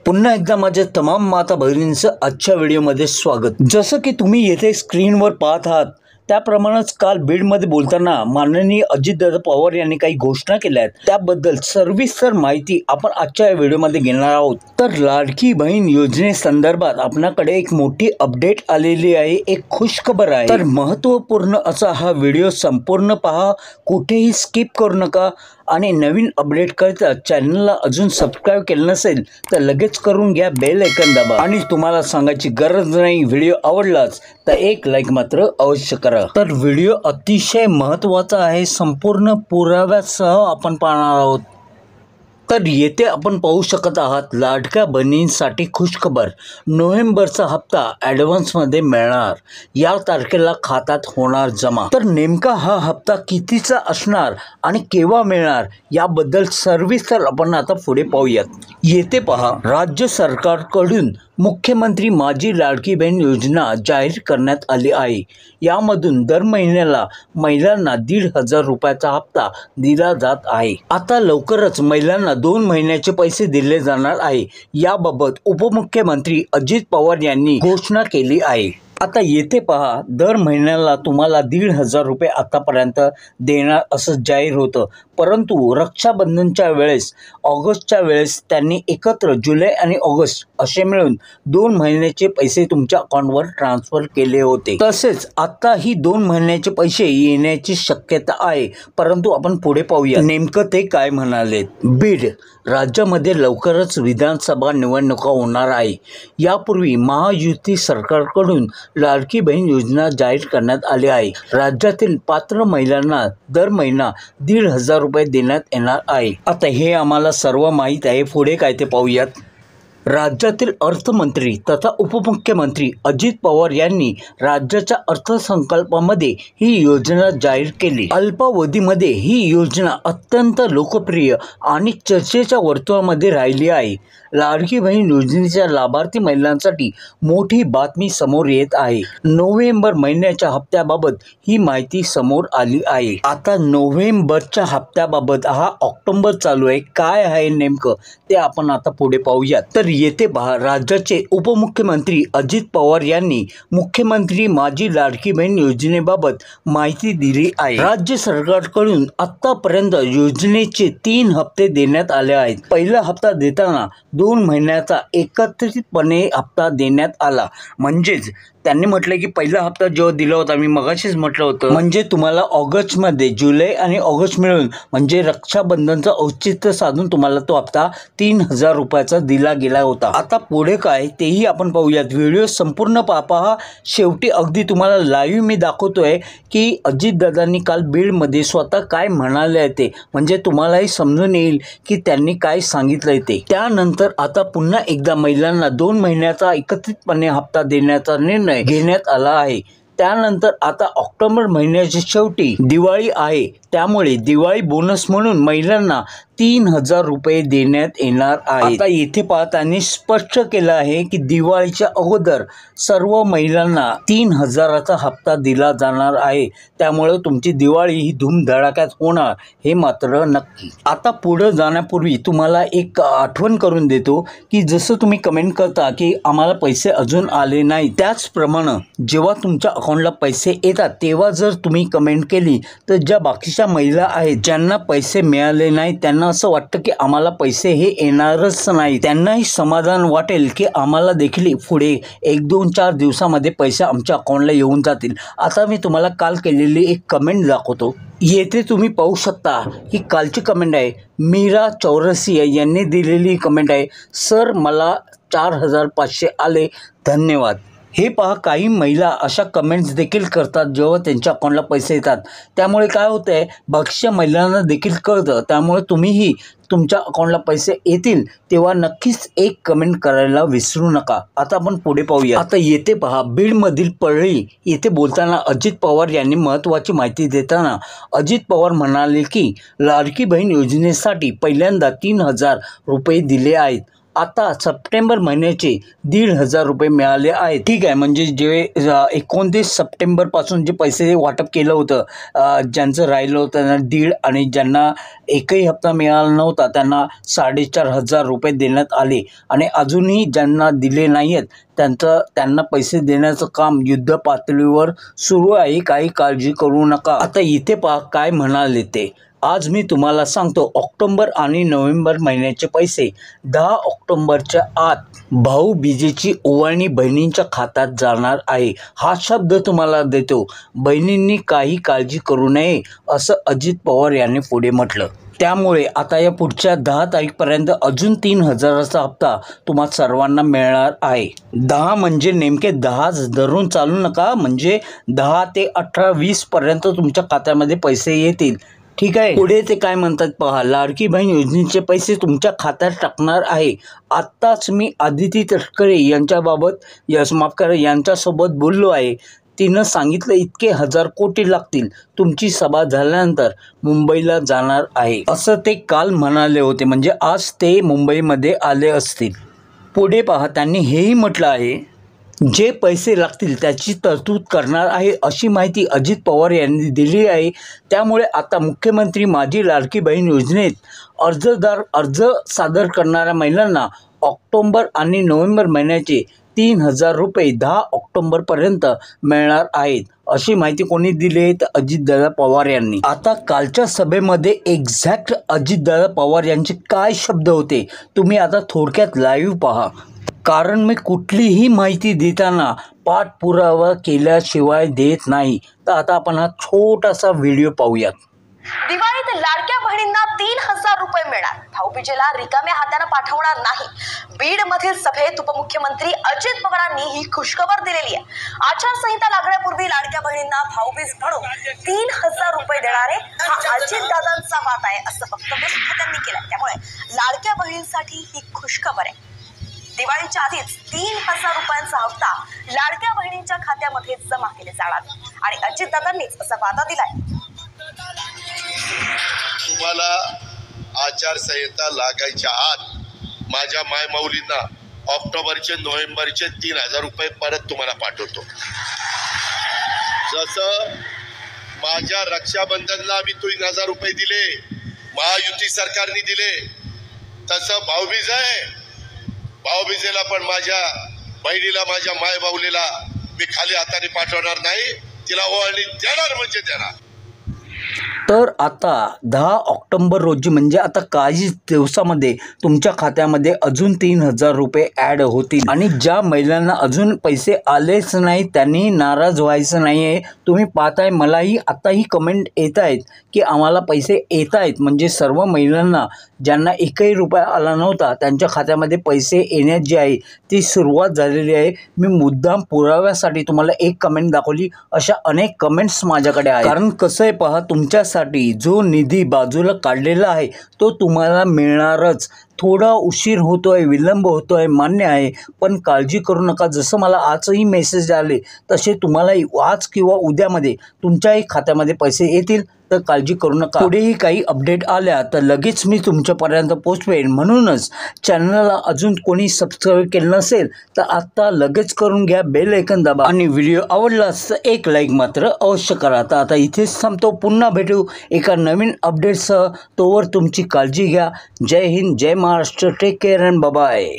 पुन्हा एकदा माझ्या तमाम माता भगिनींचं आजच्या व्हिडिओमध्ये स्वागत। जसं की तुम्ही येथे स्क्रीनवर पाहत आहात त्याप्रमाणेच काल बीडमध्ये बोलताना माननीय अजितदादा पवार यांनी काही घोषणा केल्या आहेत, त्याबद्दल सविस्तर माहिती आपण आजच्या व्हिडिओमध्ये घेणार आहोत। तर लाडकी बहीण योजनेसंदर्भात आपल्याकडे एक मोठी अपडेट आलेली आहे, एक खुशखबर आहे। तर महत्त्वपूर्ण असा हा व्हिडिओ संपूर्ण पहा, कुठेही स्किप करू नका आणि नवीन अपडेट करता चॅनलला अजून सबस्क्राइब केलं नसेल तर लगेच करून घ्या, बेल आयकॉन दाबा। आणि तुम्हाला सांगायची गरज नाही, व्हिडिओ आवडलाच तर एक लाईक मात्र अवश्य करा। तर व्हिडिओ अतिशय महत्त्वाचा आहे, संपूर्ण पुराव्यासह आपण पाहणार आहोत। तर येथे आपण पाहू शकत आहात लाडक्या बहिणींसाठी खुशखबर, नोव्हेंबरचा हप्ता ॲडव्हान्समध्ये मिळणार, या तारखेला खात्यात होणार जमा। तर नेमका हा हप्ता कितीचा असणार आणि केव्हा मिळणार याबद्दल सविस्तर आपण आता पुढे पाहूयात। येथे पहा, राज्य सरकारकडून मुख्यमंत्री माझी लाडकी बहीण योजना जाहीर करण्यात आली आहे। यामधून दर महिन्याला महिलांना 1,500 रुपयाचा हप्ता दिला जात आहे। आता लवकरच महिलांना 2 महिन्याचे पैसे दिले जाणार आहे, याबाबत उपमुख्यमंत्री अजित पवार यांनी घोषणा केली आहे। आता येथे पहा, दर महिन्याला तुम्हाला 1,500 रुपये आतापर्यंत देणार असं जाहीर होतं, परंतु रक्षाबंधनच्या वेळेस ऑगस्टच्या वेळेस त्यांनी एकत्र जुलै आणि ऑगस्ट असे मिळून 2 महिन्याचे पैसे तुमच्या अकाउंटवर ट्रान्सफर केले होते। तसेच आता ही 2 महिन्याचे पैसे येण्याची शक्यता आहे, परंतु आपण पुढे पाहूया नेमकं ते काय म्हणाले। बीड राज्यामध्ये लवकरच विधानसभा निवडणुका होणार आहे। यापूर्वी महायुती सरकारकडून लाडकी बहीण योजना जाहीर करण्यात आली आहे। राज्यातील पात्र महिलांना दर महिना 1,500 रुपये देण्यात येणार आहे। आता हे आम्हाला सर्व माहीत आहे, पुढे काय ते पाहूयात। राज्यातील अर्थमंत्री तथा उपमुख्यमंत्री अजित पवार यांनी राज्याच्या अर्थसंकल्पामध्ये ही योजना जाहीर केली। अल्पावधीमध्ये ही योजना अत्यंत लोकप्रिय आणि चर्चेच्या वर्तुळामध्ये राहिली आहे। लाडकी बहीण योजनेच्या लाभार्थी महिलांसाठी मोठी बातमी समोर येत आहे। नोव्हेंबर महिन्याच्या हप्त्याबाबत ही माहिती समोर आली आहे। आता नोव्हेंबरच्या हप्त्याबाबत हा ऑक्टोबर चालू आहे, काय आहे नेमकं ते आपण आता पुढे पाहूयात। तर येथे पहा, राज्याचे उपमुख्यमंत्री अजित पवार यांनी मुख्यमंत्री माझी लाडकी बहीण योजनेबाबत माहिती दिली आहे। राज्य सरकारकडून आतापर्यंत योजनेचे 3 हप्ते देण्यात आले आहेत। पहिला हप्ता देताना 2 महिन्याचा एकत्रितपणे हप्ता देण्यात आला, म्हणजेच त्यांनी म्हटलं की पहिला हप्ता जेव्हा दिला होता, मी मगाशीच म्हटलं होतं, म्हणजे तुम्हाला ऑगस्टमध्ये जुलै आणि ऑगस्ट मिळून म्हणजे रक्षाबंधनचं औचित्य साधून तुम्हाला तो हप्ता 3,000 रुपयाचा दिला गेला होता। आता पुढे काय तेही आपण पाहूयात, व्हिडिओ संपूर्ण पहा। शेवटी अगदी तुम्हाला लाईव्ह मी दाखवतोय की अजितदादांनी काल बीडमध्ये स्वतः काय म्हणाले ते, म्हणजे तुम्हालाही समजून येईल की त्यांनी काय सांगितलंय ते। त्यानंतर आता पुन्हा एकदा महिलांना 2 महिन्याचा एकत्रितपणे हप्ता देण्याचा निर्णय घेण्यात आला आहे। त्यानंतर आता ऑक्टोबर महिन्याच्या शेवटी दिवाळी आहे, त्यामुळे दिवाळी बोनस म्हणून महिलांना 3,000 रुपये देण्यात येणार आहे। आता येथे पाहताना स्पष्ट केलं आहे की दिवाळीच्या अगोदर सर्व महिलांना 3,000चा हप्ता दिला जाणार आहे, त्यामुळे तुमची दिवाळी ही धूमधडाक्यात होणार हे मात्र नक्की। आता पुढे जाण्यापूर्वी तुम्हाला एक आठवण करून देतो की जसं तुम्ही कमेंट करता की आम्हाला पैसे अजून आले नाही, त्याचप्रमाणे जेव्हा तुमच्या अकाउंटला पैसे येतात तेव्हा जर तुम्ही कमेंट केली तर ज्या बाकीच्या महिला आहेत ज्यांना पैसे मिळाले नाही त्यांना असं वाटतं की आम्हाला पैसे हे येणारच नाही, त्यांनाही समाधान वाटेल की आम्हाला देखील पुढे 1, 2, 4 दिवसामध्ये पैसे आमच्या अकाउंटला येऊन जातील। आता मी तुम्हाला काल केलेली एक कमेंट दाखवतो। येथे तुम्ही पाहू शकता ही कालची कमेंट आहे, मीरा चौरसिया यांनी दिलेली कमेंट आहे, सर मला 4,500 आले, धन्यवाद। हे पहा, काही महिला अशा कमेंट्स देखील करतात जेव्हा त्यांच्या अकाउंटला पैसे येतात, त्यामुळे काय होतं आहे बाकीच्या महिलांना देखील कळतं, त्यामुळे तुम्हीही तुमच्या अकाउंटला पैसे येतील तेव्हा नक्कीच एक कमेंट करायला विसरू नका। आता आपण पुढे पाहूया। आता येथे पहा, बीडमधील परळी येथे बोलताना अजित पवार यांनी महत्त्वाची माहिती देताना अजित पवार म्हणाले की लाडकी बहीण योजनेसाठी पहिल्यांदा 3,000 रुपये दिले आहेत आता सप्टेंबर महिन्याचे 1,500 रुपये मिळाले आहेत. ठीक आहे, म्हणजे जे 29 सप्टेंबरपासून जे पैसे वाटप केलं होतं, ज्यांचं राहिलं होतं त्यांना 1,500 आणि ज्यांना एकही हप्ता मिळाला नव्हता त्यांना 4,500 रुपये देण्यात आले आणि अजूनही ज्यांना दिले नाही आहेत त्यांना पैसे देण्याचं काम युद्ध पातळीवर सुरू आहे. काही काळजी करू नका. आता इथे पहा काय म्हणाले ते. आज मी तुम्हाला सांगतो, ऑक्टोबर आणि नोव्हेंबर महिन्याचे पैसे 10 ऑक्टोबरच्या आत भाऊबीजेची ओवाळणी बहिणींच्या खात्यात जाणार आहे. हा शब्द तुम्हाला देतो. बहिणींनी काही काळजी करू नये असं अजित पवार यांनी पुढे म्हटलं. त्यामुळे आता या पुढच्या 10 तारीखपर्यंत अजून 3,000चा हप्ता तुम्हा सर्वांना मिळणार आहे. 10 म्हणजे नेमके 10च धरून चालू नका, म्हणजे 10 ते 18, 20 पर्यंत तुमच्या खात्यामध्ये पैसे येतील. ठीक आहे. पुढे ते काय म्हणतात पहा. लाडकी बहीण योजनेचे पैसे तुमच्या खात्यात टाकणार आहे. आत्ताच मी आदिती तटकरे यांच्यासोबत बोललो आहे. तिनं सांगितलं इतके 1,000 कोटी लागतील. तुमची सभा झाल्यानंतर मुंबईला जाणार आहे असं ते काल म्हणाले होते. म्हणजे आज ते मुंबईमध्ये आले असतील. पुढे पहा, त्यांनी हेही म्हटलं आहे जे पैसे लागतील त्याची तरतूद करणार आहे अशी माहिती अजित पवार यांनी दिली आहे. त्यामुळे आता मुख्यमंत्री माझी लाडकी बहीण योजनेत अर्ज सादर करणाऱ्या महिलांना ऑक्टोबर आणि नोव्हेंबर महिन्याचे 3,000 रुपये 10 ऑक्टोबरपर्यंत मिळणार आहेत अशी माहिती कोणी दिली आहे तर अजितदादा पवार यांनी. आता कालच्या सभेमध्ये एक्झॅक्ट अजितदादा पवार यांचे काय शब्द होते तुम्ही आता थोडक्यात लाईव्ह पहा. कारण मी कुठलीही माहिती देताना पाठपुरावा केल्याशिवाय देत नाही. तर आता आपण हा छोटासा व्हिडिओ पाहूयात. दिवाळीत लाडक्या बहिणींना 3,000 रुपये मिळणार. भाऊबीजेला रिकाम्या हाताने पाठवणार नाही. बीड मधील सभेत उपमुख्यमंत्री अजित पवारांनी ही खुशखबर दिलेली आहे. आचारसंहिता लागण्यापूर्वी लाडक्या बहिणींना भाऊबीज म्हणून 3,000 रुपये देणारे हा अजितदादांचा वाद आहे असं वक्तव्य सुद्धा त्यांनी केलं. त्यामुळे लाडक्या बहिणींसाठी ही खुशखबर आहे. दिवाळीच्या आधीच 3,000 रुपयांचा हप्ता लाडक्या बहिणींच्या खात्यामध्ये जमा केले जाणार आणि अजितदादांनीच असा वादा दिलाय. तुम्हाला आचारसंहिता लागायच्या आत माझ्या मायमाऊलींना ऑक्टोबरचे नोव्हेंबरचे 3,000 रुपये परत तुम्हाला पाठवतो. जसं माझ्या रक्षाबंधनला मी 3,000 रुपये दिले, महायुती सरकारने दिले, तसं भाऊबीज आहे. भाऊबीजेला पण माझ्या बहिणीला, माझ्या मायबाऊलीला मी खाली हाताने पाठवणार नाही. तिला ओवाळणी देणार म्हणजे देणार. तर आता 10 ऑक्टोबर रोजी म्हणजे आता काही दिवसामध्ये तुमच्या खात्यामध्ये अजून 3,000 रुपये ॲड होतील. आणि ज्या महिलांना अजून पैसे आलेच नाही त्यांनी नाराज व्हायचं नाही आहे. तुम्ही पाहताय, मलाही आताही कमेंट येत आहेत की आम्हाला पैसे येत आहेत. म्हणजे सर्व महिलांना ज्यांना एकही रुपया आला नव्हता त्यांच्या खात्यामध्ये पैसे येण्याची आहे ती सुरुवात झालेली आहे. मी मुद्दाम पुराव्यासाठी तुम्हाला एक कमेंट दाखवली. अशा अनेक कमेंट्स माझ्याकडे आहेत. कारण कसं आहे पहा, तुमच्यासाठी जो निधी बाजूला काढलेला आहे तो तुम्हाला मिळणारच. थोडा उशीर होतोय, विलंब होतोय, मान्य आहे, पण काळजी करू नका. जसं मला आजही मेसेज आले तसे तुम्हालाही आज किंवा उद्यामध्ये तुमच्याही खात्यामध्ये पैसे येतील. तर काळजी करू नका. पुढेही काही अपडेट आल्या तर लगेच मी तुमच्यापर्यंत पोहोचवेन. म्हणूनच चॅनलला अजून कोणी सबस्क्राईब केलं नसेल तर आत्ता लगेच करून घ्या, बेल आयकॉन दाबा आणि व्हिडिओ आवडलास तर एक लाईक मात्र अवश्य करा. तर आता इथेच थांबतो. पुन्हा भेटू एका नवीन अपडेटसह. तोवर तुमची काळजी घ्या. जय हिंद, जय Maharashtra. Take care and bye.